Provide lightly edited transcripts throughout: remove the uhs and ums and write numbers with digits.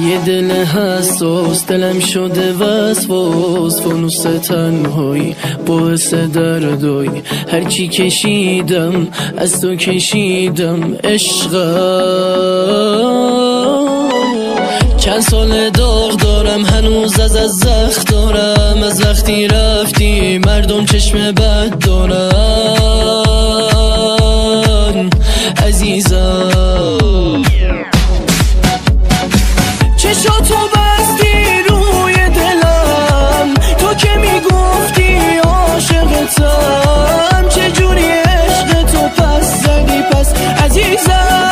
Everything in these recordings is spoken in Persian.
یه دل حساس دلم شده وسواس، فانوس تنهایی باعث دردایی، هرچی کشیدم از تو کشیدم عشقم. چند سال داغ دارم هنوز از زخم دارم، از وقتی رفتی مردم چشم بد دارن عزیزم. چشاتو بستی روی دلم، تو که میگفتی عاشقتم، چجوری عشق تو پس زدی پس عزیزم.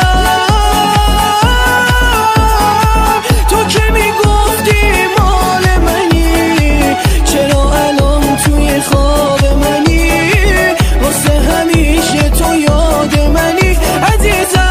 تو که میگفتی مال منی، چرا الان توی خواب منی، واسه همیشه تو یاد منی عزیزم.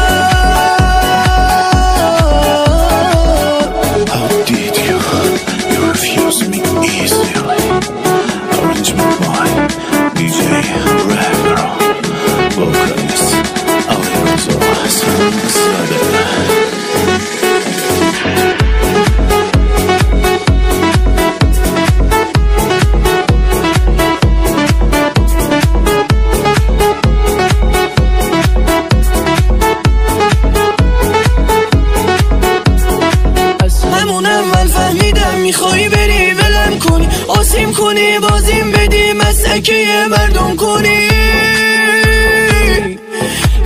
میخوای بری ولم کنی، آسیم کنی بازیم بدی، مسکه مردم کنی،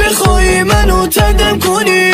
بخوای منو تردم کنی.